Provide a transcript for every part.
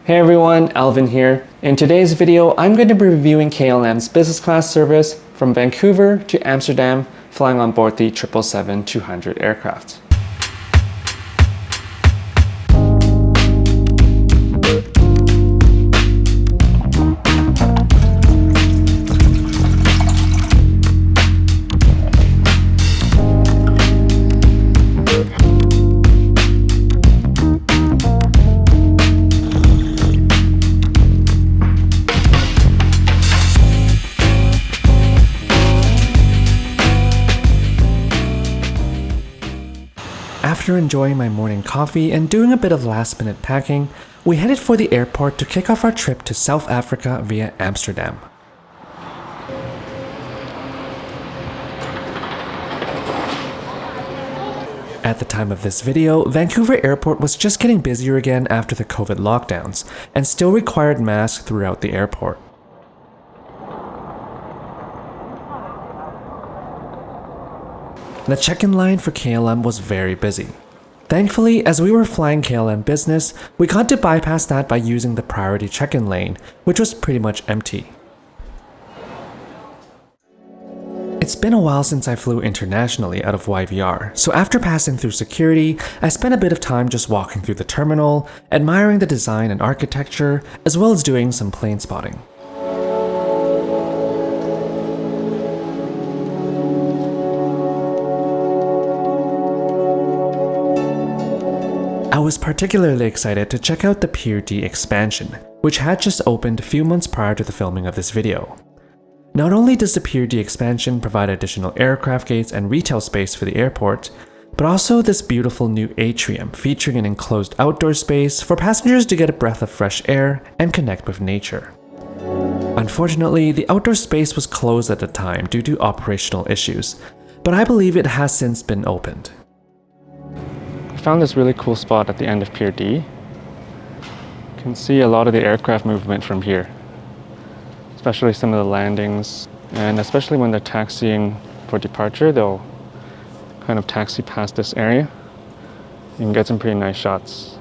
Hey everyone, Alvin here. In today's video, I'm going to be reviewing KLM's business class service from Vancouver to Amsterdam, flying on board the 777-200 aircraft. After enjoying my morning coffee and doing a bit of last-minute packing, we headed for the airport to kick off our trip to South Africa via Amsterdam. At the time of this video, Vancouver Airport was just getting busier again after the COVID lockdowns, and still required masks throughout the airport. The check-in line for KLM was very busy. Thankfully, as we were flying KLM business, we got to bypass that by using the priority check-in lane, which was pretty much empty. It's been a while since I flew internationally out of YVR, so after passing through security, I spent a bit of time just walking through the terminal, admiring the design and architecture, as well as doing some plane spotting. I was particularly excited to check out the Pier D expansion, which had just opened a few months prior to the filming of this video. Not only does the Pier D expansion provide additional aircraft gates and retail space for the airport, but also this beautiful new atrium featuring an enclosed outdoor space for passengers to get a breath of fresh air and connect with nature. Unfortunately, the outdoor space was closed at the time due to operational issues, but I believe it has since been opened. I found this really cool spot at the end of Pier D. You can see a lot of the aircraft movement from here, especially some of the landings, and especially when they're taxiing for departure, they'll kind of taxi past this area. You can get some pretty nice shots.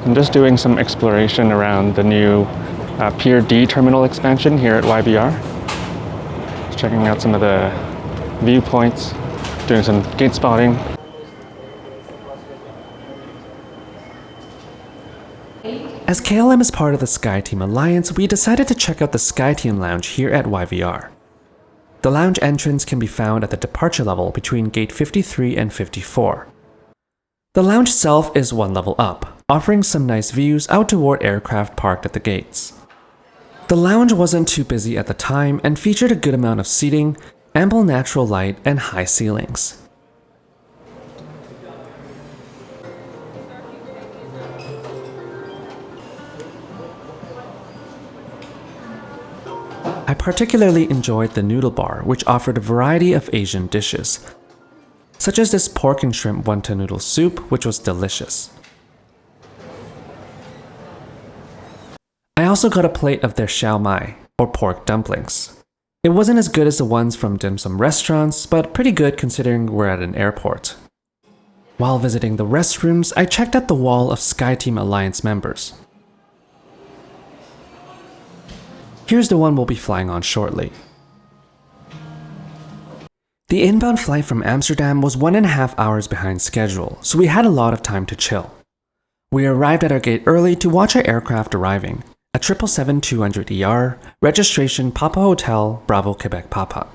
I'm just doing some exploration around the new Pier D terminal expansion here at YVR. Just checking out some of the viewpoints, doing some gate spotting. As KLM is part of the Skyteam Alliance, we decided to check out the Skyteam Lounge here at YVR. The lounge entrance can be found at the departure level between gate 53 and 54. The lounge itself is one level up, offering some nice views out toward aircraft parked at the gates. The lounge wasn't too busy at the time and featured a good amount of seating, ample natural light, and high ceilings. I particularly enjoyed the noodle bar, which offered a variety of Asian dishes, such as this pork and shrimp wonton noodle soup, which was delicious. I also got a plate of their xiao mai, or pork dumplings. It wasn't as good as the ones from dim sum restaurants, but pretty good considering we're at an airport. While visiting the restrooms, I checked out the wall of Skyteam Alliance members. Here's the one we'll be flying on shortly. The inbound flight from Amsterdam was 1.5 hours behind schedule, so we had a lot of time to chill. We arrived at our gate early to watch our aircraft arriving, a 777-200ER, registration Papa Hotel, Bravo Quebec Papa.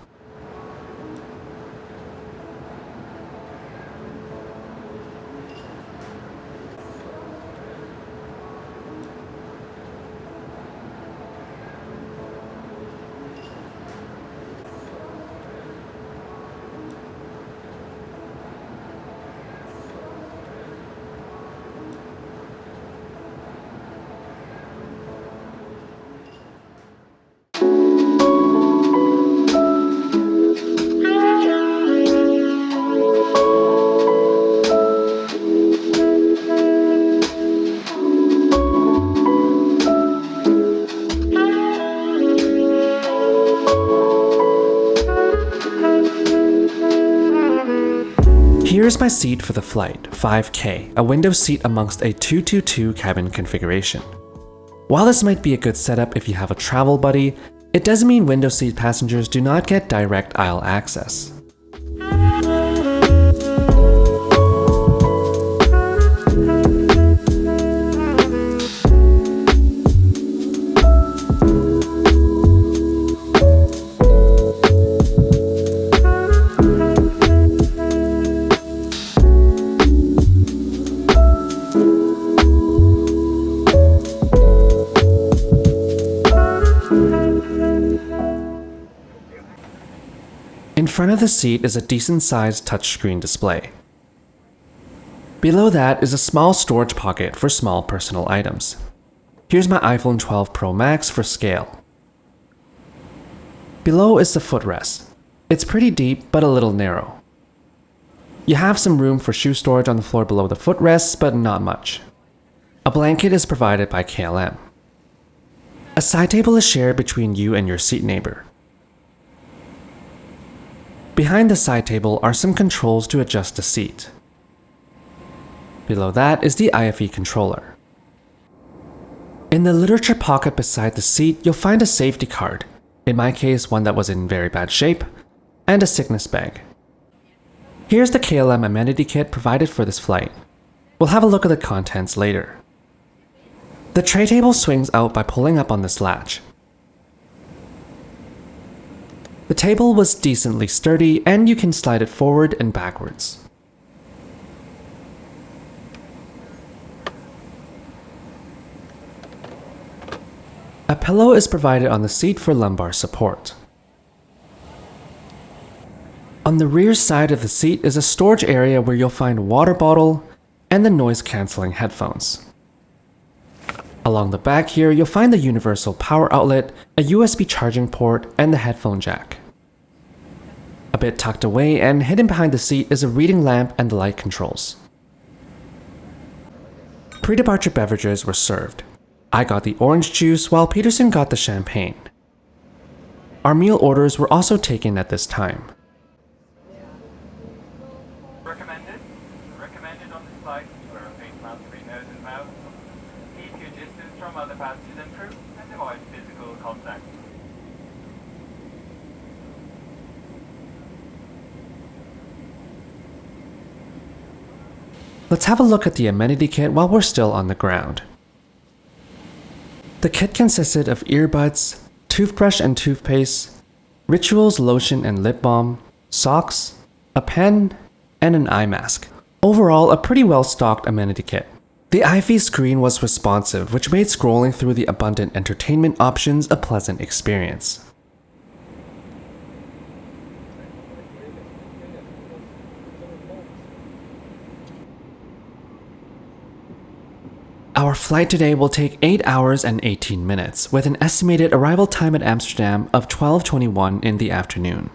Here's my seat for the flight, 5K, a window seat amongst a 222 cabin configuration. While this might be a good setup if you have a travel buddy, it does mean window seat passengers do not get direct aisle access. In front of the seat is a decent-sized touchscreen display. Below that is a small storage pocket for small personal items. Here's my iPhone 12 Pro Max for scale. Below is the footrest. It's pretty deep, but a little narrow. You have some room for shoe storage on the floor below the footrest, but not much. A blanket is provided by KLM. A side table is shared between you and your seat neighbor. Behind the side table are some controls to adjust the seat. Below that is the IFE controller. In the literature pocket beside the seat, you'll find a safety card, in my case one that was in very bad shape, and a sickness bag. Here's the KLM amenity kit provided for this flight. We'll have a look at the contents later. The tray table swings out by pulling up on this latch. The table was decently sturdy and you can slide it forward and backwards. A pillow is provided on the seat for lumbar support. On the rear side of the seat is a storage area where you'll find a water bottle and the noise-canceling headphones. Along the back here, you'll find the universal power outlet, a USB charging port, and the headphone jack. A bit tucked away and hidden behind the seat is a reading lamp and the light controls. Pre-departure beverages were served. I got the orange juice while Peterson got the champagne. Our meal orders were also taken at this time. Recommended on this flight to wear a face mask for your nose and mouth. Keep your distance from other passengers and crew and avoid physical contact. Let's have a look at the amenity kit while we're still on the ground. The kit consisted of earbuds, toothbrush and toothpaste, Rituals lotion and lip balm, socks, a pen, and an eye mask. Overall, a pretty well-stocked amenity kit. The IV screen was responsive, which made scrolling through the abundant entertainment options a pleasant experience. Our flight today will take 8 hours and 18 minutes, with an estimated arrival time at Amsterdam of 12:21 in the afternoon.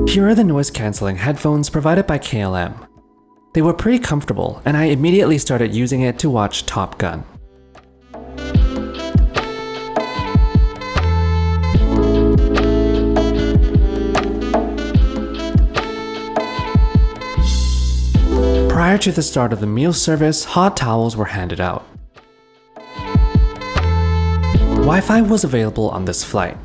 Here are the noise-cancelling headphones provided by KLM. They were pretty comfortable, and I immediately started using it to watch Top Gun. Prior to the start of the meal service, hot towels were handed out. Wi-Fi was available on this flight.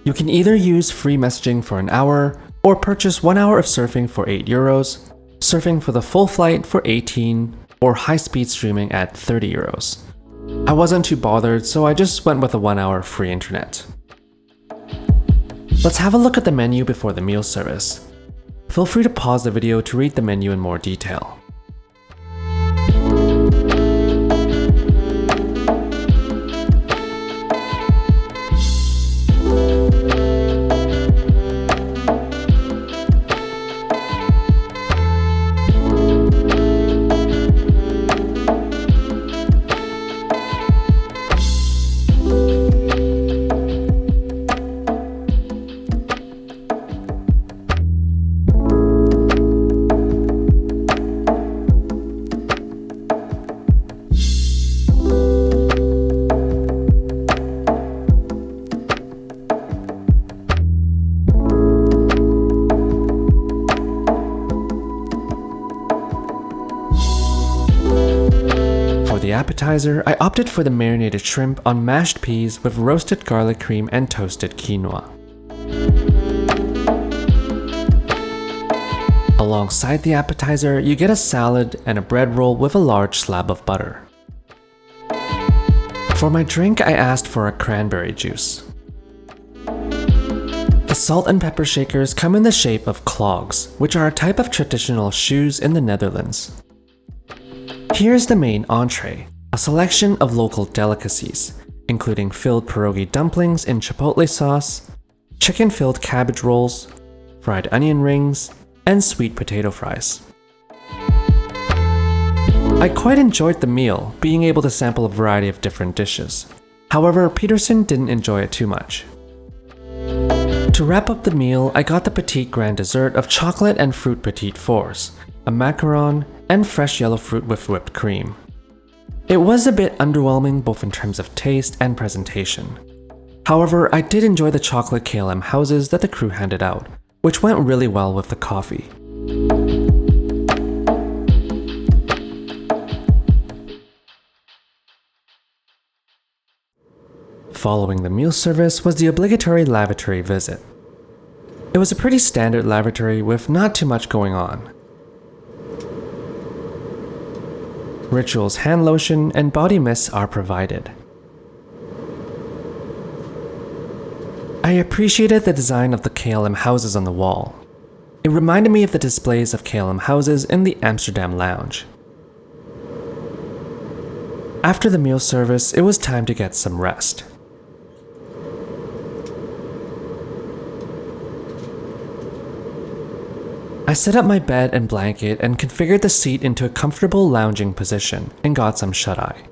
You can either use free messaging for an hour, or purchase 1 hour of surfing for €8, surfing for the full flight for 18, or high-speed streaming at €30. I wasn't too bothered, so I just went with a 1-hour free internet. Let's have a look at the menu before the meal service. Feel free to pause the video to read the menu in more detail. Appetizer, I opted for the marinated shrimp on mashed peas with roasted garlic cream and toasted quinoa. Alongside the appetizer, you get a salad and a bread roll with a large slab of butter. For my drink, I asked for a cranberry juice. The salt and pepper shakers come in the shape of clogs, which are a type of traditional shoes in the Netherlands. Here's the main entree, a selection of local delicacies, including filled pierogi dumplings in chipotle sauce, chicken-filled cabbage rolls, fried onion rings, and sweet potato fries. I quite enjoyed the meal, being able to sample a variety of different dishes. However, Peterson didn't enjoy it too much. To wrap up the meal, I got the petite grand dessert of chocolate and fruit petit fours, a macaron, and fresh yellow fruit with whipped cream. It was a bit underwhelming both in terms of taste and presentation. However, I did enjoy the chocolate KLM houses that the crew handed out, which went really well with the coffee. Following the meal service was the obligatory lavatory visit. It was a pretty standard lavatory with not too much going on. Rituals hand lotion and body mists are provided. I appreciated the design of the KLM houses on the wall. It reminded me of the displays of KLM houses in the Amsterdam Lounge. After the meal service, it was time to get some rest. I set up my bed and blanket and configured the seat into a comfortable lounging position and got some shut-eye.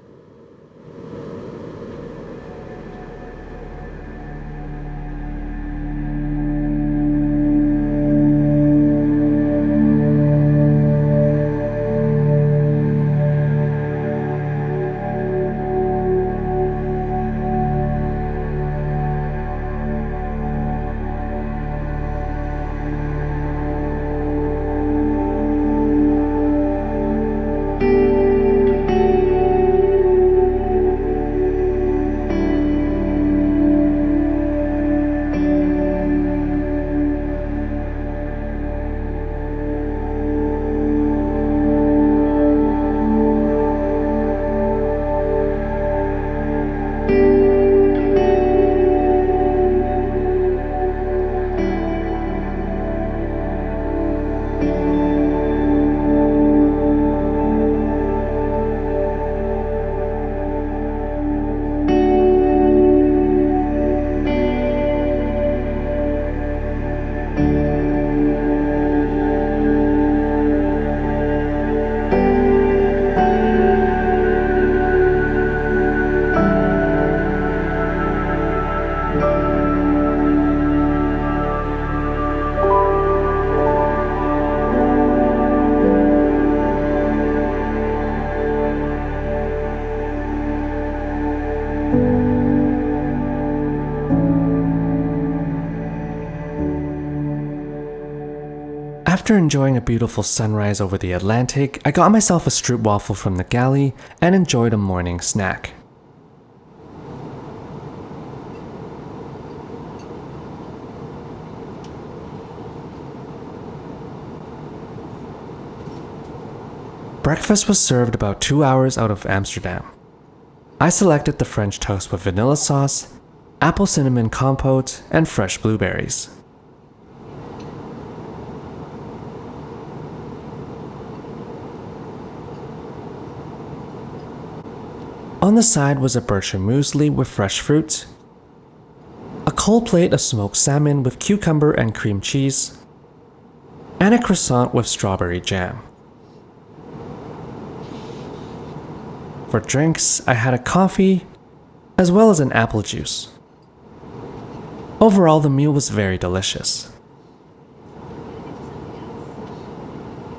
After enjoying a beautiful sunrise over the Atlantic, I got myself a stroopwafel from the galley and enjoyed a morning snack. Breakfast was served about 2 hours out of Amsterdam. I selected the French toast with vanilla sauce, apple cinnamon compote, and fresh blueberries. On the side was a bircher muesli with fresh fruit, a cold plate of smoked salmon with cucumber and cream cheese, and a croissant with strawberry jam. For drinks, I had a coffee, as well as an apple juice. Overall, the meal was very delicious.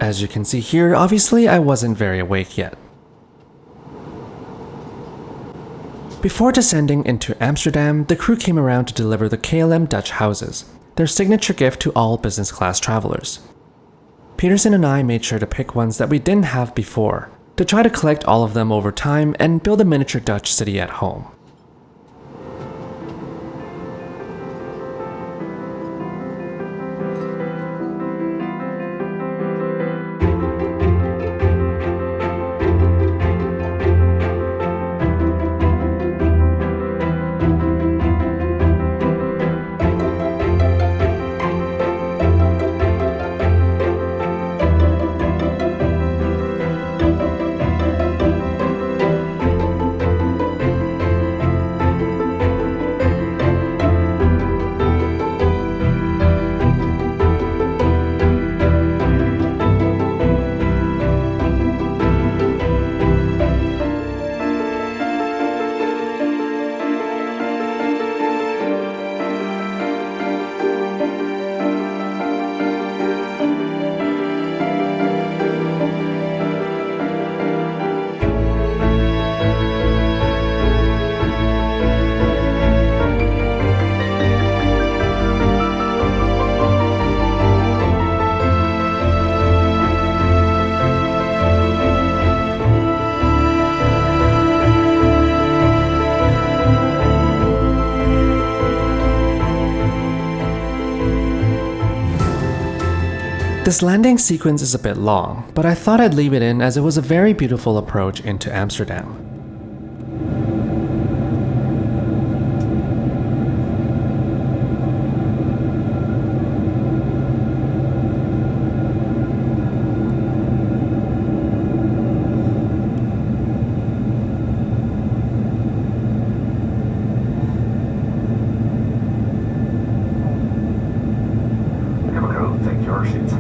As you can see here, obviously I wasn't very awake yet. Before descending into Amsterdam, the crew came around to deliver the KLM Dutch Houses, their signature gift to all business class travelers. Peterson and I made sure to pick ones that we didn't have before, to try to collect all of them over time and build a miniature Dutch city at home. This landing sequence is a bit long, but I thought I'd leave it in as it was a very beautiful approach into Amsterdam. Take your seat.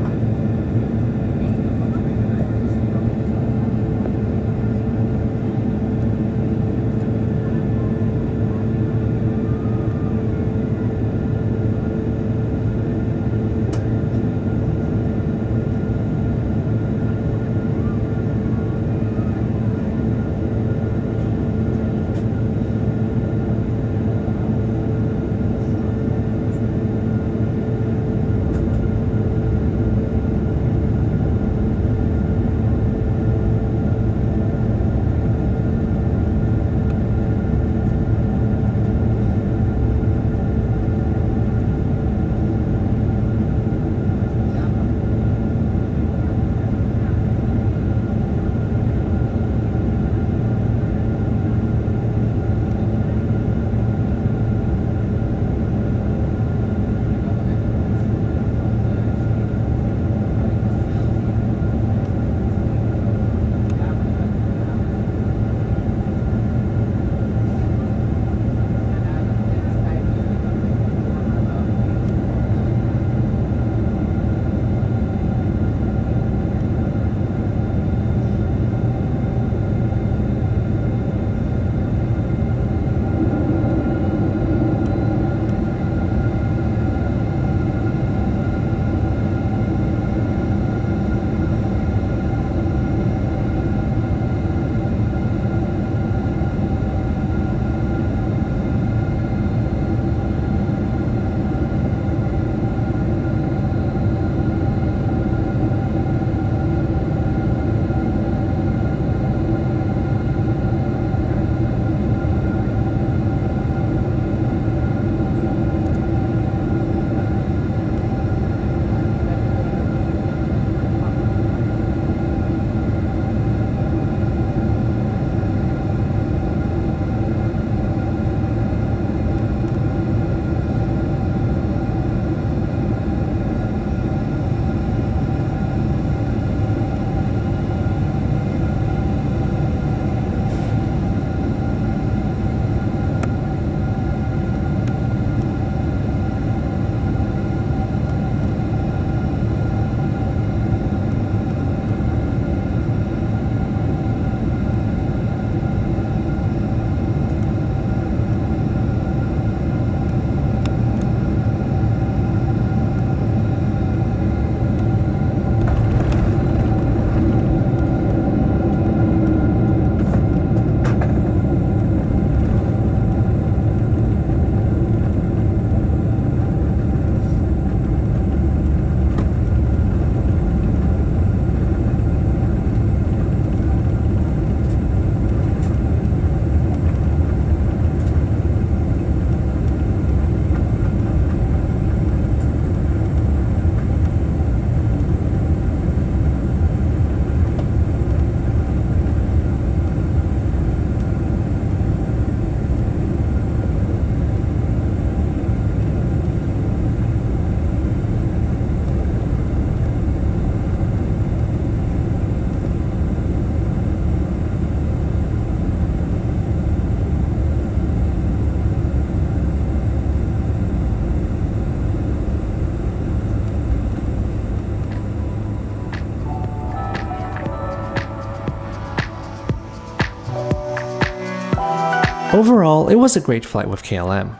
Overall, it was a great flight with KLM.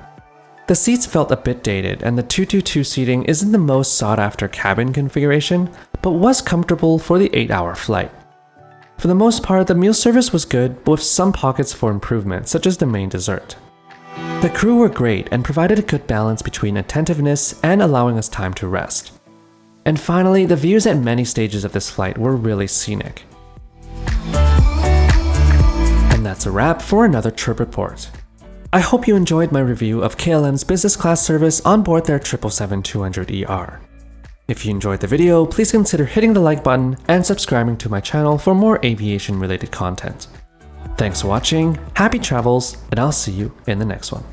The seats felt a bit dated, and the 222 seating isn't the most sought-after cabin configuration, but was comfortable for the 8-hour flight. For the most part, the meal service was good, but with some pockets for improvement, such as the main dessert. The crew were great and provided a good balance between attentiveness and allowing us time to rest. And finally, the views at many stages of this flight were really scenic. And that's a wrap for another trip report. I hope you enjoyed my review of KLM's business class service on board their 777-200ER. If you enjoyed the video, please consider hitting the like button and subscribing to my channel for more aviation related content. Thanks for watching, happy travels, and I'll see you in the next one.